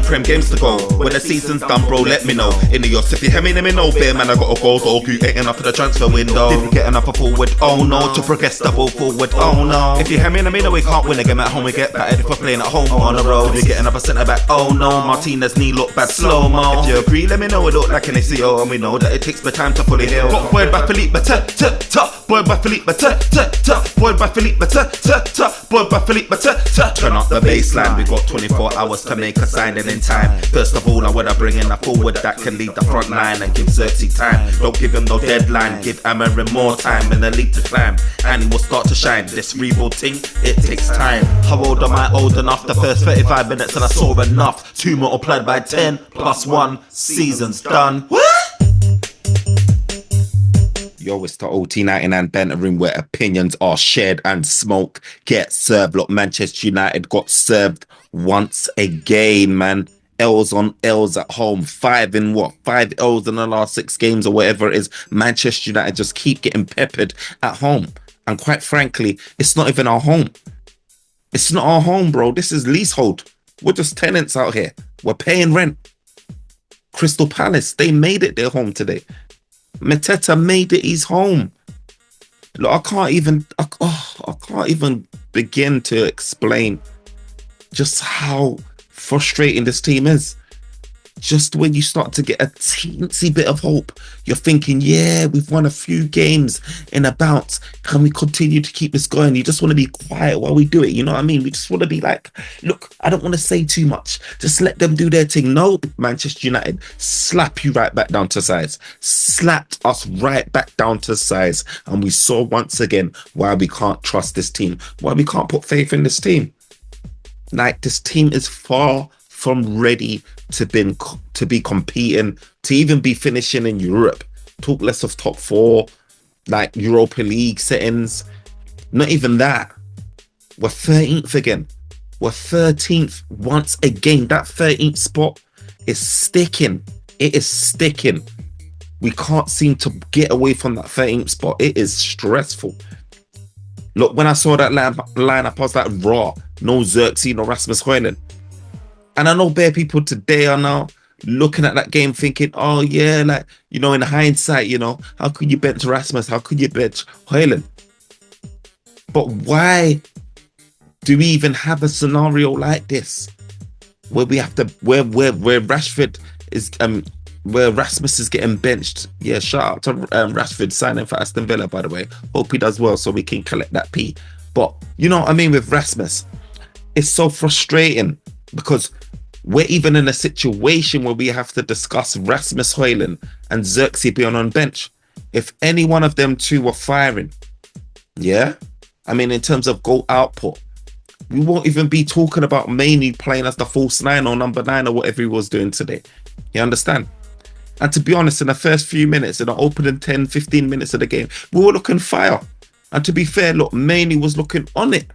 Prem games to go. When the season's done, bro, let me know. In the yachts, if you hear me, let me know. Bear man, I got a goal, so you ain't enough for the transfer window. Didn't get enough for forward, oh no. To progress the ball forward, oh no. If you hear me, let me know. We can't win a game at home, we get battered. If we're playing at home on the road, we get another centre back, oh no. Martinez knee look bad, slow-mo. If you agree, let me know. It look like an ACO, and we know that it takes the time to fully heal. Got word by Philippe, word by Philippe, word by Philippe, word by Philippe, turn up the baseline. We got 24 hours to make a signing in time. First of all, I wanna bring in a forward that can lead the front line and give Xerxes time. Don't give him no deadline, give Amarin more time in the league to climb, and he will start to shine. This rebuild thing, it takes time. How old am I? Old enough. The first 35 minutes and I saw enough. 2 multiplied by 10 plus 1, season's done. What? Yo, it's the OT99 Banter room where opinions are shared and smoke gets served. Look, Manchester United got served once again, man. L's on L's at home. 5 L's in the last 6 games or whatever it is. Manchester United just keep getting peppered at home. And quite frankly, it's not even our home. It's not our home, bro. This is leasehold. We're just tenants out here. We're paying rent. Crystal Palace, they made it their home today. Mateta made it his home. Look, I can't even begin to explain just how frustrating this team is. Just when you start to get a teensy bit of hope, you're thinking, yeah, we've won a few games in a bounce. Can we continue to keep this going? You just want to be quiet while we do it. You know what I mean? We just want to be like, look, I don't want to say too much. Just let them do their thing. No, Manchester United slap you right back down to size. Slapped us right back down to size. And we saw once again why we can't trust this team. Why we can't put faith in this team. Like, this team is far from ready to be competing, to even be finishing in Europe. Talk less of top 4, like Europa League settings. Not even that. We're 13th again. We're 13th once again. That 13th spot is sticking. It is sticking. We can't seem to get away from that 13th spot. It is stressful. Look, when I saw that lineup, I was like, raw. No Xerxes, no Rasmus Højlund. And I know bare people today are now looking at that game thinking, oh yeah, like, you know, in hindsight, you know, how could you bench Rasmus? How could you bench Højlund? But why do we even have a scenario like this where we have to, where Rashford is, where Rasmus is getting benched? Yeah, shout out to Rashford signing for Aston Villa, by the way. Hope he does well so we can collect that P. But you know what I mean with Rasmus? It's so frustrating because we're even in a situation where we have to discuss Rasmus Højlund and Xerxes being on bench. If any one of them two were firing, yeah, I mean, in terms of goal output, we won't even be talking about Mainly playing as the false 9 or number 9 or whatever he was doing today. You understand? And to be honest, in the first few minutes, in the opening 10, 15 minutes of the game, we were looking fire. And to be fair, look, Mainly was looking on it.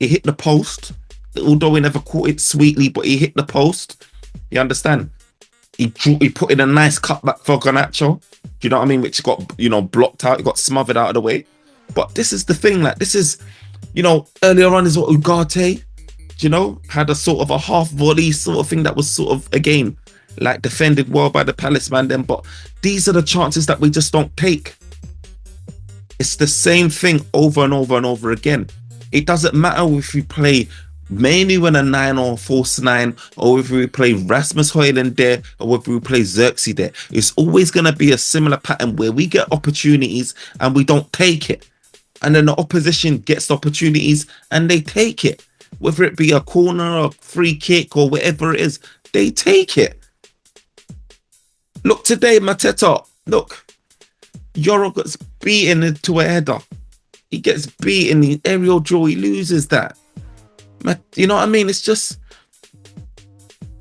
He hit the post. Although he never caught it sweetly, but he hit the post. You understand? He put in a nice cutback for Garnacho. Do you know what I mean? Which got, you know, blocked out. It got smothered out of the way. But this is the thing. Like, this is, you know, earlier on is what Ugarte, you know, had a sort of a half volley sort of thing that was sort of, again, like defended well by the Palace man then. But these are the chances that we just don't take. It's the same thing over and over and over again. It doesn't matter if we play mainly when a 9 or false 9, or if we play Rasmus Højlund there, or if we play Xerxes there. It's always going to be a similar pattern where we get opportunities and we don't take it. And then the opposition gets the opportunities and they take it. Whether it be a corner or a free kick or whatever it is, they take it. Look today, Mateta, look, Yoro gets beaten into a header. He gets beaten, the aerial draw, he loses that. You know what I mean? It's just,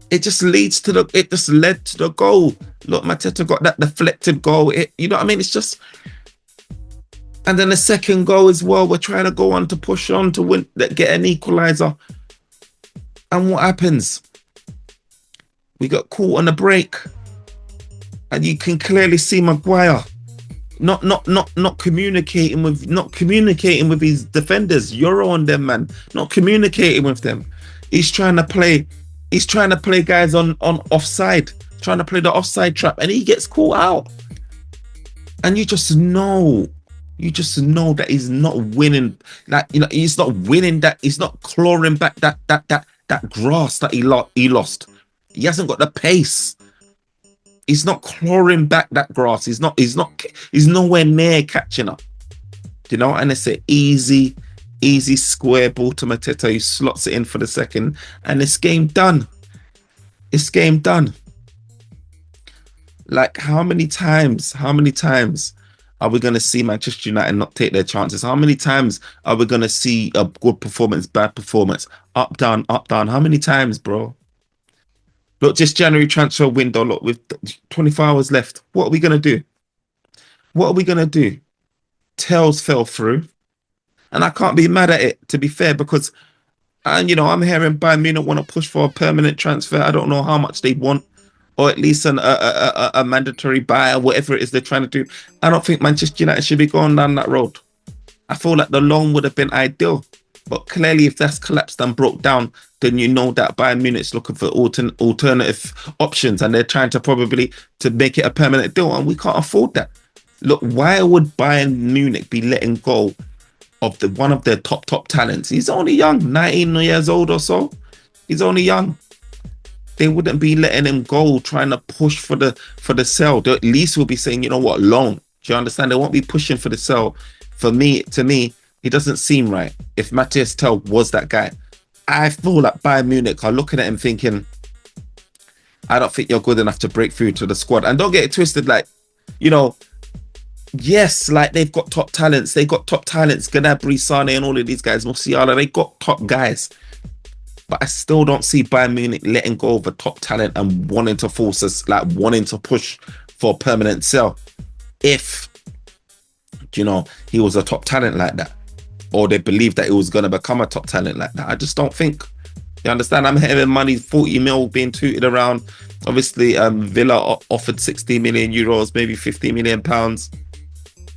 it just led to the goal. Look, Mateta got that deflected goal. You know what I mean? It's just, and then the second goal as well. We're trying to go on to push on to win, get an equaliser. And what happens? We got caught on the break. And you can clearly see Maguire not communicating with his defenders. You're on them, man. Not communicating with them. He's trying to play He's trying to play guys on offside, trying to play the offside trap, and he gets caught out. And you just know that he's not winning. Like, you know, he's not winning that. He's not clawing back that grass that he lost. He hasn't got the pace. He's not clawing back that grass. He's nowhere near catching up. You know, and it's an easy square ball to Mateta, who slots it in for the second, and it's game done. It's game done. Like, how many times are we going to see Manchester United not take their chances? How many times are we going to see a good performance, bad performance, up, down, up, down? How many times, bro? Look, just January transfer window, look, with 24 hours left. What are we going to do? What are we going to do? Tails fell through. And I can't be mad at it, to be fair, because, you know, I'm hearing Bayern Munich want to push for a permanent transfer. I don't know how much they want, or at least a mandatory buy, or whatever it is they're trying to do. I don't think Manchester United should be going down that road. I feel like the loan would have been ideal. But clearly, if that's collapsed and broke down, then you know that Bayern Munich's looking for alternative options, and they're trying to probably to make it a permanent deal, and we can't afford that. Look, why would Bayern Munich be letting go of one of their top talents? He's only young, 19 years old or so. He's only young. They wouldn't be letting him go, trying to push for the sell. They at least will be saying, you know what, loan. Do you understand? They won't be pushing for the sell. To me, it doesn't seem right. If Matthias Tel was that guy, I feel like Bayern Munich are looking at him thinking, I don't think you're good enough to break through to the squad. And don't get it twisted, like, you know, yes, like they've got top talents. They got top talents. Gnabry, Sane, and all of these guys, Musiala, they got top guys. But I still don't see Bayern Munich letting go of a top talent and wanting to force us, like wanting to push for a permanent sell. If, you know, he was a top talent like that, or they believe that he was going to become a top talent like that. I just don't think. You understand? I'm hearing money, 40 mil being tooted around. Obviously, Villa offered 60 million euros, maybe 50 million pounds.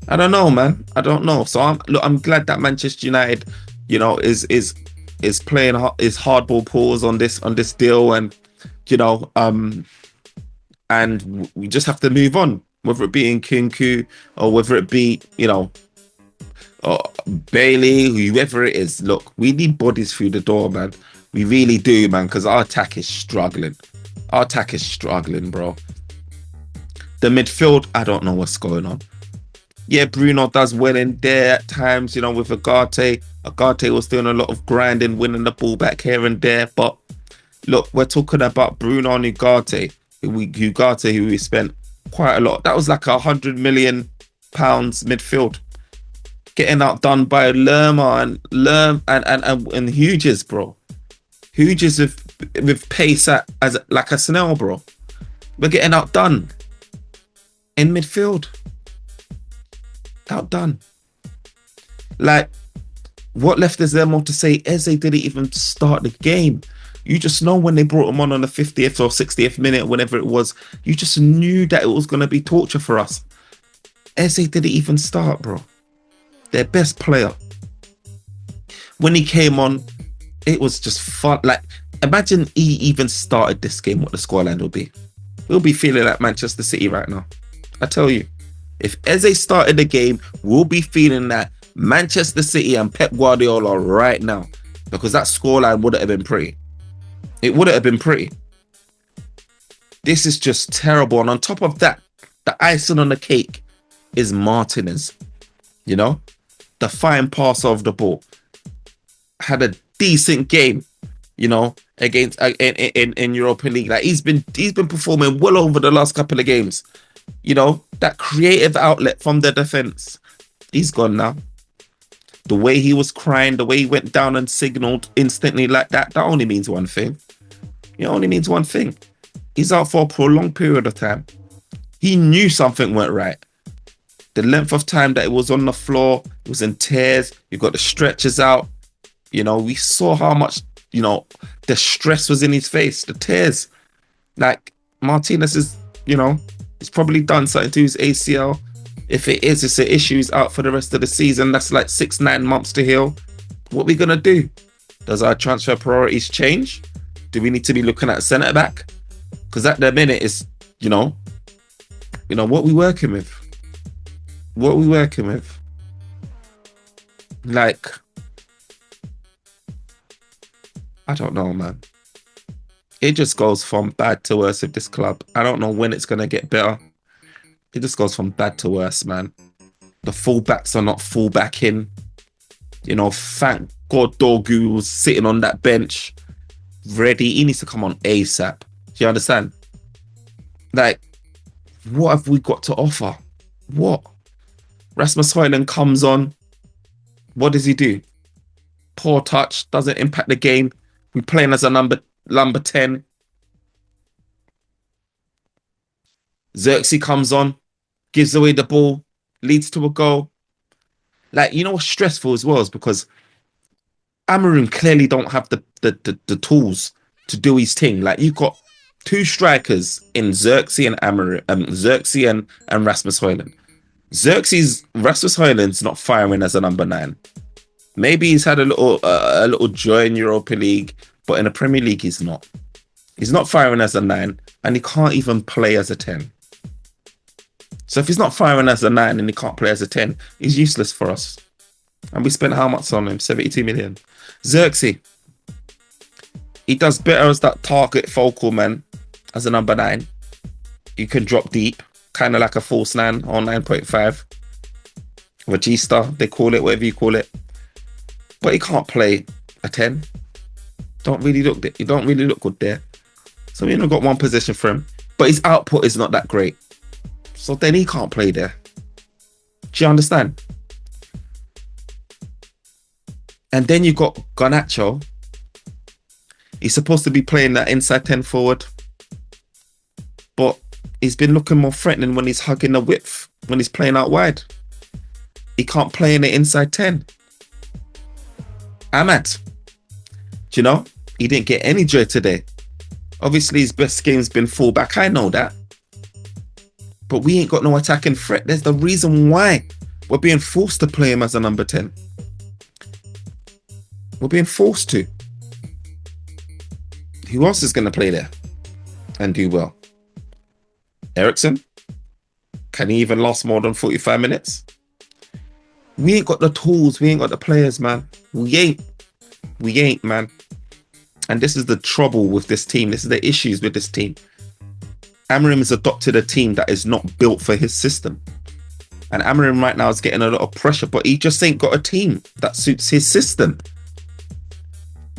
I don't know, man. I don't know. So I'm glad that Manchester United, you know, is playing his hardball pause on this deal, and you know, and we just have to move on, whether it be in Nkunku or whether it be, you know, Bailey, whoever it is. Look, we need bodies through the door, man. We really do, man, because our attack is struggling. Our attack is struggling, bro. The midfield, I don't know what's going on. Yeah, Bruno does well in there at times, you know, with Agate. Agate was doing a lot of grinding, winning the ball back here and there. But look, we're talking about Bruno and Ugarte, who we spent quite a lot. That was like £100 million midfield, getting outdone by Lerma and Hughes, bro. Hughes with pace as like a snail, bro. We're getting outdone in midfield. Outdone. Like, what left is there more to say? Eze didn't even start the game. You just know when they brought him on the 50th or 60th minute, whenever it was, you just knew that it was going to be torture for us. Eze didn't even start, bro. Their best player. When he came on, it was just fun. Like, imagine he even started this game, what the scoreline will be. We'll be feeling like Manchester City right now. I tell you. If Eze started the game, we'll be feeling that Manchester City and Pep Guardiola right now, because that scoreline wouldn't have been pretty. It wouldn't have been pretty. This is just terrible. And on top of that, the icing on the cake is Martinez. You know, the fine passer of the ball. Had a decent game, you know, against in Europa League. Like he's been performing well over the last couple of games. You know, that creative outlet from the defense, he's gone now. The way he was crying, the way he went down and signaled instantly like that only means one thing. It only means one thing. He's out for a prolonged period of time. He knew something weren't right. The length of time that it was on the floor, it was in tears. You've got the stretchers out. You know, we saw how much, you know, the stress was in his face, the tears. Like, Martinez is, you know, he's probably done something to his ACL. If it is, it's an issue. He's out for the rest of the season. That's like 6-9 months to heal. What are we going to do? Does our transfer priorities change? Do we need to be looking at centre back? Because at the minute it's, what we working with. What we working with. Like, I don't know, man. It just goes from bad to worse with this club. I don't know when it's gonna get better. It just goes from bad to worse, man. The fullbacks are not fullbacking. Thank God Dorgu was sitting on that bench ready. He needs to come on ASAP. Do you understand? Like, what have we got to offer? What? Rasmus Højlund comes on. What does he do? Poor touch, doesn't impact the game. We're playing as a number 10. Xerxes comes on, gives away the ball, leads to a goal. Like, what's stressful as well is because Amarim clearly don't have the tools to do his thing. Like, you've got two strikers in Xerxes and Amarim, Xerxes and Rasmus Højlund. Rasmus Højlund's not firing as a number 9. Maybe he's had a little joy in Europa League, but in the Premier League he's not. He's not firing as a 9, and he can't even play as a 10. So if he's not firing as a 9 and he can't play as a 10, he's useless for us. And we spent how much on him? 72 million. Xerxes, he does better as that target focal man, as a number 9. You can drop deep, kind of like a false 9 or 9.5. Regista, they call it, whatever you call it. But he can't play a 10. You don't really look good there. So we only got one position for him. But his output is not that great. So then he can't play there. Do you understand? And then you got Garnacho. He's supposed to be playing that inside 10 forward. But he's been looking more threatening when he's hugging the width, when he's playing out wide. He can't play in the inside 10. Ahmad, he didn't get any joy today. Obviously, his best game's been fullback. I know that. But we ain't got no attacking threat. There's the reason why we're being forced to play him as a number 10. We're being forced to. Who else is going to play there and do well? Ericsson? Can he even last more than 45 minutes? We ain't got the tools. We ain't got the players, man. We ain't, man. And this is the trouble with this team. This is the issues with this team. Amarim has adopted a team that is not built for his system. And Amarim right now is getting a lot of pressure, but he just ain't got a team that suits his system.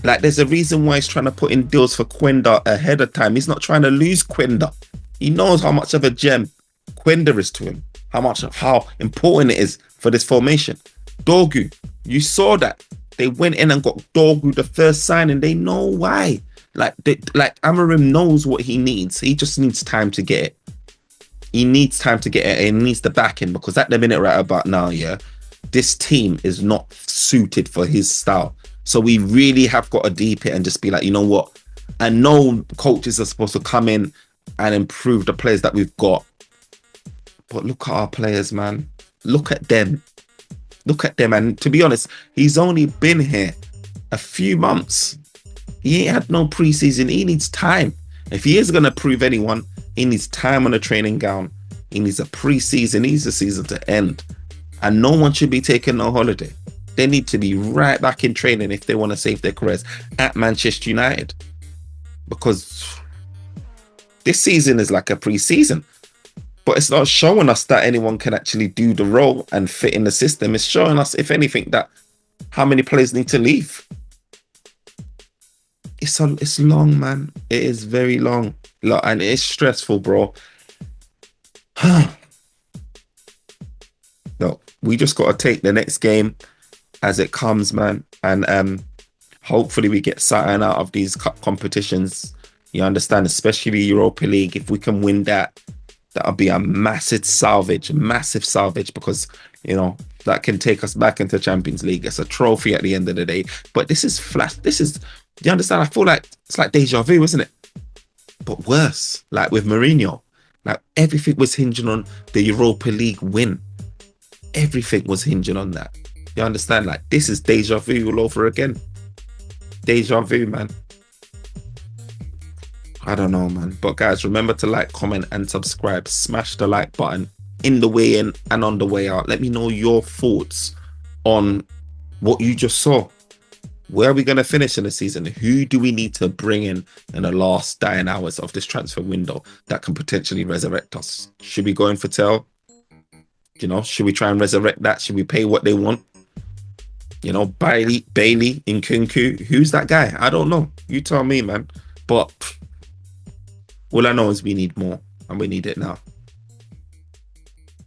Like, there's a reason why he's trying to put in deals for Quenda ahead of time. He's not trying to lose Quenda. He knows how much of a gem Quenda is to him. How important it is for this formation. Dorgu, you saw that. They went in and got Dorgu the first signing. They know why. Like Amarim knows what he needs. He just needs time to get it. He needs time to get it. And he needs the backing, because at the minute right about now, this team is not suited for his style. So we really have got to deep it and just be like, you know what? I know coaches are supposed to come in and improve the players that we've got. But look at our players, man. Look at them. Look at them. And to be honest, he's only been here a few months. He ain't had no preseason. He needs time. If he is going to prove anyone, he needs time on a training ground. He needs a preseason. He needs the season to end. And no one should be taking no holiday. They need to be right back in training if they want to save their careers at Manchester United. Because this season is like a pre-season. But it's not showing us that anyone can actually do the role and fit in the system. It's showing us, if anything, that how many players need to leave. It's long, man. It is very long. And it's stressful, bro. No, we just got to take the next game as it comes, man. And hopefully we get something out of these cup competitions. You understand? Especially Europa League. If we can win that, that'll be a massive salvage, because, that can take us back into Champions League. It's a trophy at the end of the day. But this is flash. You understand? I feel like it's like deja vu, isn't it? But worse, like with Mourinho. Like, everything was hinging on the Europa League win. Everything was hinging on that. You understand? Like, this is deja vu all over again. Deja vu, man. I don't know, man. But guys, remember to like, comment, and subscribe. Smash the like button in the way in and on the way out. Let me know your thoughts on what you just saw. Where are we going to finish in the season? Who do we need to bring in the last dying hours of this transfer window that can potentially resurrect us? Should we go in for Tell? You know, should we try and resurrect that? Should we pay what they want? You know, Bailey in Kunku. Who's that guy? I don't know. You tell me, man. But all I know is we need more, and we need it now.